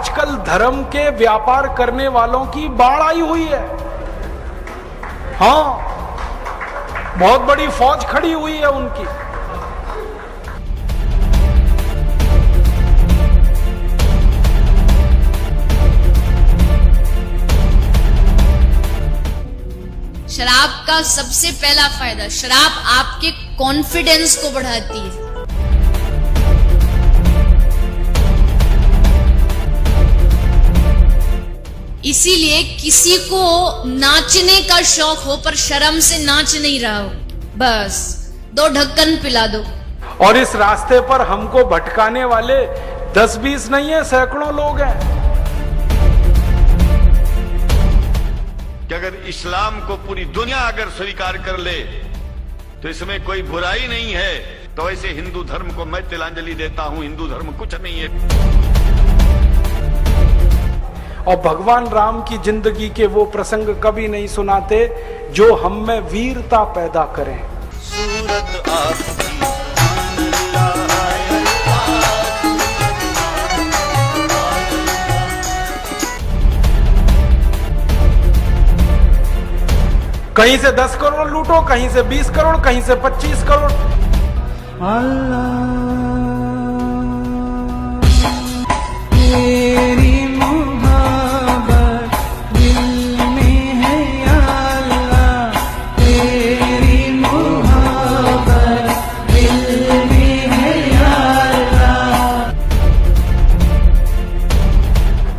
आजकल धर्म के व्यापार करने वालों की बाढ़ आई हुई है। हाँ, बहुत बड़ी फौज खड़ी हुई है उनकी। शराब का सबसे पहला फायदा, शराब आपके कॉन्फिडेंस को बढ़ाती है। इसीलिए किसी को नाचने का शौक हो पर शर्म से नाच नहीं रहा हो, बस 2 ढक्कन पिला दो। और इस रास्ते पर हमको भटकाने वाले 10-20 नहीं है, सैकड़ों लोग हैं। कि अगर इस्लाम को पूरी दुनिया अगर स्वीकार कर ले तो इसमें कोई बुराई नहीं है, तो ऐसे हिंदू धर्म को मैं तिलांजलि देता हूं। हिंदू धर्म कुछ नहीं है। और भगवान राम की जिंदगी के वो प्रसंग कभी नहीं सुनाते जो हम में वीरता पैदा करें। सूरत आपकी कहीं से 10 करोड़ लूटो, कहीं से 20 करोड़, कहीं से 25 करोड़। तेरी मोहब्बत दिल में है या अल्लाह, तेरी मोहब्बत दिल में है या अल्लाह।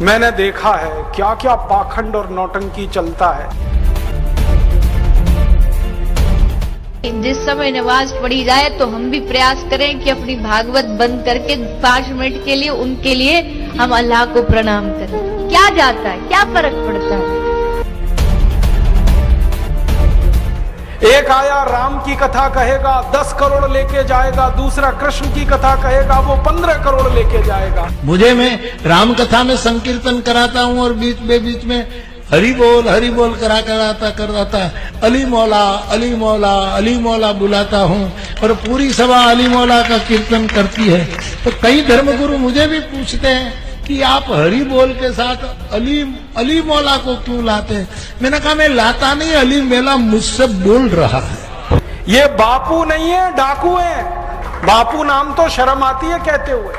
मैंने देखा है क्या क्या पाखंड और नौटंकी चलता है। जिस समय नमाज पढ़ी जाए तो हम भी प्रयास करें कि अपनी भागवत बंद करके 5 मिनट के लिए उनके लिए हम अल्लाह को प्रणाम करें। क्या जाता है, क्या फर्क पड़ता है। एक आया राम की कथा कहेगा 10 करोड़ लेके जाएगा, दूसरा कृष्ण की कथा कहेगा वो 15 करोड़ लेके जाएगा। मुझे मैं राम कथा में संकीर्तन कराता हूँ और बीच में हरि बोल कराता अली मौला अली मौला अली मौला बुलाता हूँ और पूरी सभा अली मौला का कीर्तन करती है। तो कई धर्मगुरु मुझे भी पूछते हैं कि आप हरि बोल के साथ अली मौला को क्यों लाते हैं। मैंने कहा मैं लाता नहीं, अली मेला मुझसे बोल रहा है। ये बापू नहीं है, डाकू है। बापू नाम तो शर्म आती है कहते हुए,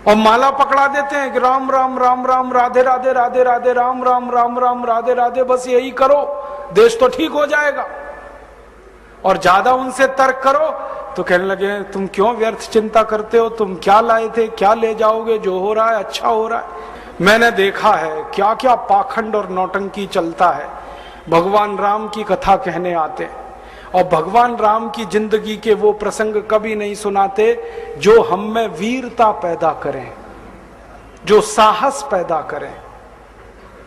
और माला पकड़ा देते हैं कि राम राम राम राम राधे राधे राधे राधे राम राम राम राम राधे राधे, बस यही करो देश तो ठीक हो जाएगा। और ज्यादा उनसे तर्क करो तो कहने लगे तुम क्यों व्यर्थ चिंता करते हो, तुम क्या लाए थे, क्या ले जाओगे, जो हो रहा है अच्छा हो रहा है। मैंने देखा है क्या क्या पाखंड और नौटंकी चलता है। भगवान राम की कथा कहने आते और भगवान राम की जिंदगी के वो प्रसंग कभी नहीं सुनाते जो हम में वीरता पैदा करें, जो साहस पैदा करें।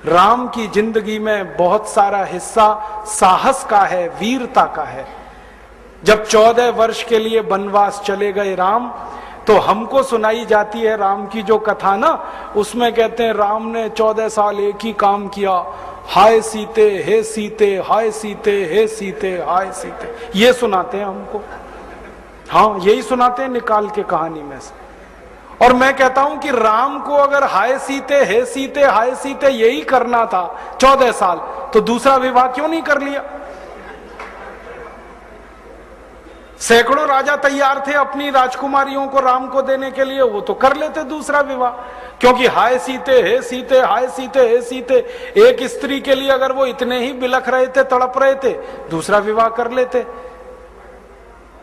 राम की जिंदगी में बहुत सारा हिस्सा साहस का है, वीरता का है। जब 14 वर्ष के लिए वनवास चले गए राम, तो हमको सुनाई जाती है राम की जो कथा ना, उसमें कहते हैं राम ने 14 साल एक ही काम किया, हाय सीते हे सीते, हाय सीते हे सीते, हाय सीते, ये सुनाते हैं हमको। हाँ, यही सुनाते हैं निकाल के कहानी में से। और मैं कहता हूं कि राम को अगर हाय सीते हे सीते हाय सीते यही करना था 14 साल, तो दूसरा विवाह क्यों नहीं कर लिया। सैकड़ों राजा तैयार थे अपनी राजकुमारियों को राम को देने के लिए, वो तो कर लेते दूसरा विवाह। क्योंकि हाय सीते हे सीते, हाय सीते हे सीते, एक स्त्री के लिए अगर वो इतने ही बिलख रहे थे, तड़प रहे थे, दूसरा विवाह कर लेते।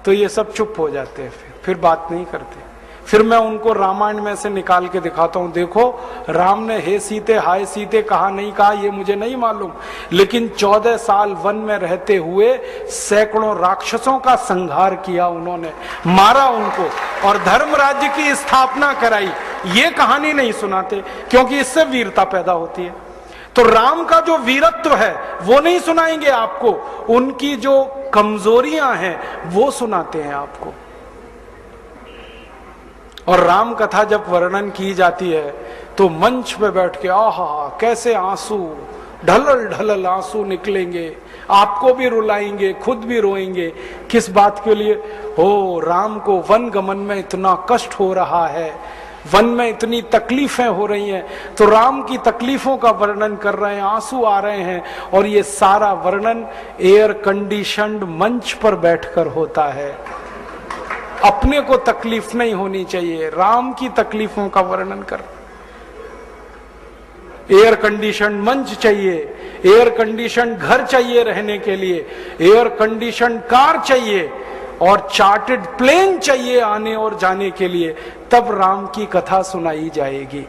तो ये सब चुप हो जाते हैं, फिर बात नहीं करते। फिर मैं उनको रामायण में से निकाल के दिखाता हूं, देखो राम ने हे सीते हाय सीते कहा नहीं कहा ये मुझे नहीं मालूम, लेकिन 14 साल वन में रहते हुए सैकड़ों राक्षसों का संहार किया उन्होंने, मारा उनको और धर्म राज्य की स्थापना कराई। ये कहानी नहीं सुनाते क्योंकि इससे वीरता पैदा होती है। तो राम का जो वीरत्व है वो नहीं सुनाएंगे आपको, उनकी जो कमजोरियां हैं वो सुनाते हैं आपको। और राम कथा जब वर्णन की जाती है तो मंच पे बैठ के आहा कैसे आंसू, ढलल ढलल आंसू निकलेंगे, आपको भी रुलाएंगे, खुद भी रोएंगे। किस बात के लिए? हो राम को वन गमन में इतना कष्ट हो रहा है, वन में इतनी तकलीफें हो रही हैं, तो राम की तकलीफों का वर्णन कर रहे हैं, आंसू आ रहे हैं, और ये सारा वर्णन एयर कंडीशनड मंच पर बैठकर होता है। अपने को तकलीफ नहीं होनी चाहिए, राम की तकलीफों का वर्णन कर। एयर कंडीशन मंच चाहिए, एयर कंडीशन घर चाहिए रहने के लिए, एयर कंडीशन कार चाहिए, और चार्टर्ड प्लेन चाहिए आने और जाने के लिए, तब राम की कथा सुनाई जाएगी।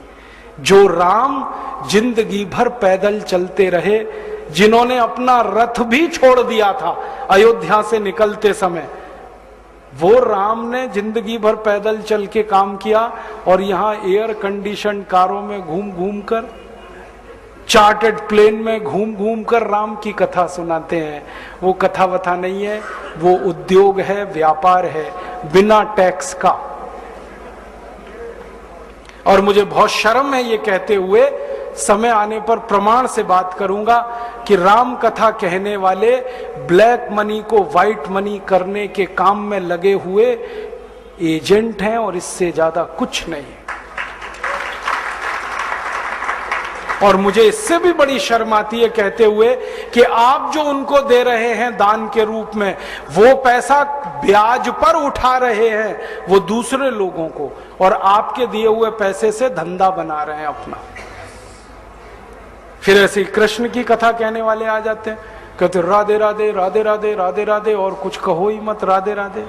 जो राम जिंदगी भर पैदल चलते रहे, जिन्होंने अपना रथ भी छोड़ दिया था अयोध्या से निकलते समय, वो राम ने जिंदगी भर पैदल चल के काम किया, और यहां एयर कंडीशन कारों में घूम घूम कर, चार्टर्ड प्लेन में घूम घूम कर राम की कथा सुनाते हैं। वो कथा वथा नहीं है, वो उद्योग है, व्यापार है, बिना टैक्स का। और मुझे बहुत शर्म है ये कहते हुए, समय आने पर प्रमाण से बात करूंगा कि राम कथा कहने वाले ब्लैक मनी को व्हाइट मनी करने के काम में लगे हुए एजेंट हैं, और इससे ज्यादा कुछ नहीं है। और मुझे इससे भी बड़ी शर्म आती है कहते हुए कि आप जो उनको दे रहे हैं दान के रूप में, वो पैसा ब्याज पर उठा रहे हैं वो दूसरे लोगों को, और आपके दिए हुए पैसे से धंधा बना रहे हैं अपना। फिर ऐसे कृष्ण की कथा कहने वाले आ जाते हैं, कहते राधे राधे राधे राधे राधे राधे, और कुछ कहो ही मत, राधे राधे।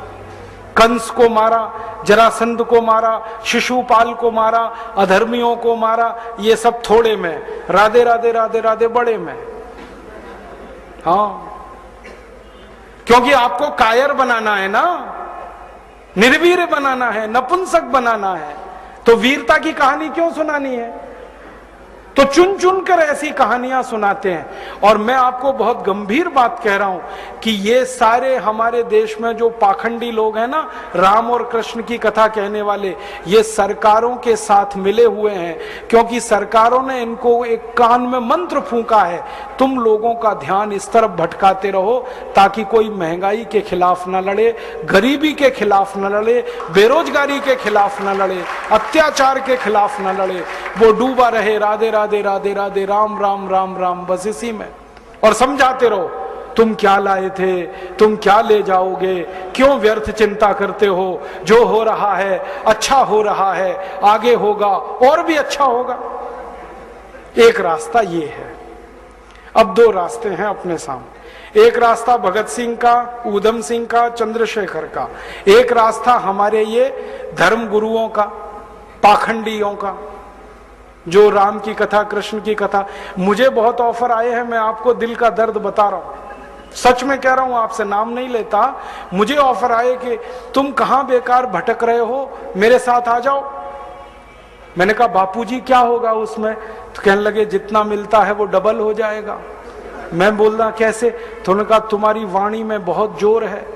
कंस को मारा, जरासंध को मारा, शिशुपाल को मारा, अधर्मियों को मारा, ये सब थोड़े में, राधे राधे राधे राधे बड़े में। हाँ, क्योंकि आपको कायर बनाना है ना, निर्वीर बनाना है, नपुंसक बनाना है, तो वीरता की कहानी क्यों सुनानी है? तो चुन चुन कर ऐसी कहानियां सुनाते हैं। और मैं आपको बहुत गंभीर बात कह रहा हूं कि ये सारे हमारे देश में जो पाखंडी लोग हैं ना, राम और कृष्ण की कथा कहने वाले, ये सरकारों के साथ मिले हुए हैं, क्योंकि सरकारों ने इनको एक कान में मंत्र फूंका है, तुम लोगों का ध्यान इस तरफ भटकाते रहो ताकि कोई महंगाई के खिलाफ न लड़े, गरीबी के खिलाफ न लड़े, बेरोजगारी के खिलाफ न लड़े, अत्याचार के खिलाफ न लड़े, वो डूबा रहे राधे राधे राधे राधे राम राम राम राम, बस इसी में। और समझाते रहो, तुम क्या लाए थे, तुम क्या ले जाओगे, क्यों व्यर्थ चिंता करते हो, जो हो रहा है अच्छा हो रहा है, आगे होगा और भी अच्छा होगा। एक रास्ता ये है। अब दो रास्ते हैं अपने सामने, एक रास्ता भगत सिंह का, ऊधम सिंह का, चंद्रशेखर का, एक रास्ता हमारे ये धर्म गुरुओं का, पाखंडियों का, जो राम की कथा, कृष्ण की कथा। मुझे बहुत ऑफर आए हैं, मैं आपको दिल का दर्द बता रहा हूं, सच में कह रहा हूं, आपसे नाम नहीं लेता। मुझे ऑफर आए कि तुम कहां बेकार भटक रहे हो, मेरे साथ आ जाओ। मैंने कहा बापूजी क्या होगा उसमें? तो कहने लगे जितना मिलता है वो डबल हो जाएगा। मैं बोल रहा कैसे? तो उन्होंने कहा तुम्हारी वाणी में बहुत जोर है,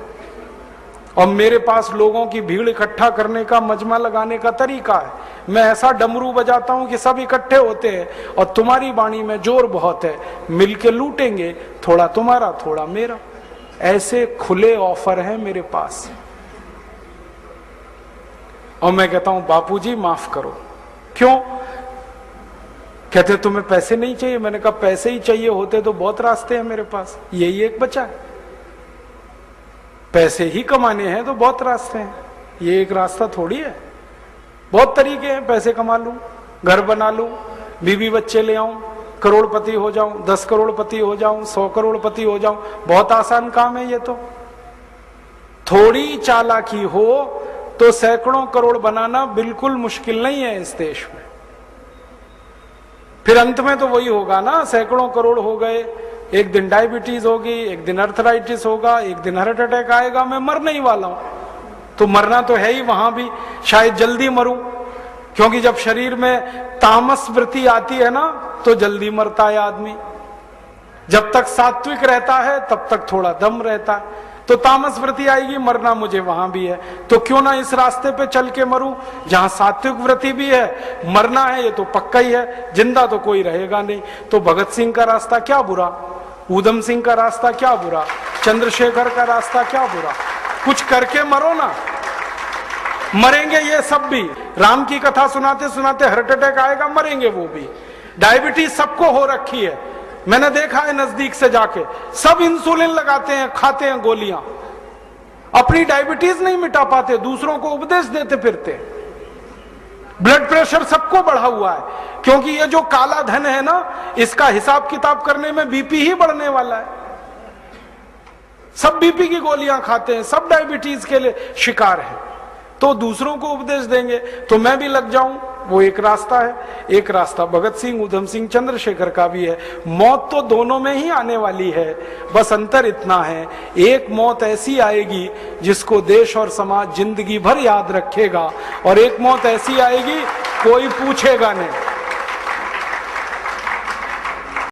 और मेरे पास लोगों की भीड़ इकट्ठा करने का, मजमा लगाने का तरीका है। मैं ऐसा डमरू बजाता हूं कि सब इकट्ठे होते हैं, और तुम्हारी वाणी में जोर बहुत है, मिलके लूटेंगे, थोड़ा तुम्हारा थोड़ा मेरा। ऐसे खुले ऑफर हैं मेरे पास। और मैं कहता हूं बापूजी माफ करो। क्यों? कहते तुम्हें पैसे नहीं चाहिए। मैंने कहा पैसे ही चाहिए होते तो बहुत रास्ते हैं मेरे पास, यही एक बचा है। पैसे ही कमाने हैं तो बहुत रास्ते हैं, ये एक रास्ता थोड़ी है। बहुत तरीके हैं, पैसे कमा लूं, घर बना लूं, बीवी बच्चे ले आऊं, करोड़पति हो जाऊं, 10 करोड़पति हो जाऊं, 100 करोड़पति हो जाऊं, बहुत आसान काम है ये तो। थोड़ी चालाकी हो तो सैकड़ों करोड़ बनाना बिल्कुल मुश्किल नहीं है इस देश में। फिर अंत में तो वही होगा ना, सैकड़ों करोड़ हो गए, एक दिन डायबिटीज होगी, एक दिन अर्थराइटिस होगा, एक दिन हार्ट अटैक आएगा, मैं मरने ही वाला हूं। तो मरना तो है ही, वहां भी शायद जल्दी मरूं, क्योंकि जब शरीर में तामस वृत्ति आती है ना तो जल्दी मरता है आदमी। जब तक सात्विक रहता है तब तक थोड़ा दम रहता है, तो तामस वृत्ति आएगी, मरना मुझे वहां भी है। तो क्यों ना इस रास्ते पे चल के मरूं जहां सात्विक वृत्ति भी है, मरना है ये तो पक्का ही है, जिंदा तो कोई रहेगा नहीं। तो भगत सिंह का रास्ता क्या बुरा, ऊधम सिंह का रास्ता क्या बुरा, चंद्रशेखर का रास्ता क्या बुरा, कुछ करके मरो ना। मरेंगे ये सब भी। राम की कथा सुनाते सुनाते हार्ट अटैक आएगा, मरेंगे वो भी। डायबिटीज सबको हो रखी है, मैंने देखा है नजदीक से जाके, सब इंसुलिन लगाते हैं, खाते हैं गोलियां, अपनी डायबिटीज नहीं मिटा पाते, दूसरों को उपदेश देते फिरते। ब्लड प्रेशर सबको बढ़ा हुआ है, क्योंकि ये जो काला धन है ना, इसका हिसाब किताब करने में बीपी ही बढ़ने वाला है। सब बीपी की गोलियां खाते हैं, सब डायबिटीज के लिए शिकार है, तो दूसरों को उपदेश देंगे तो मैं भी लग जाऊं, वो एक रास्ता है। एक रास्ता भगत सिंह, उधम सिंह, चंद्रशेखर का भी है। मौत तो दोनों में ही आने वाली है, बस अंतर इतना है, एक मौत ऐसी आएगी जिसको देश और समाज जिंदगी भर याद रखेगा, और एक मौत ऐसी आएगी कोई पूछेगा नहीं।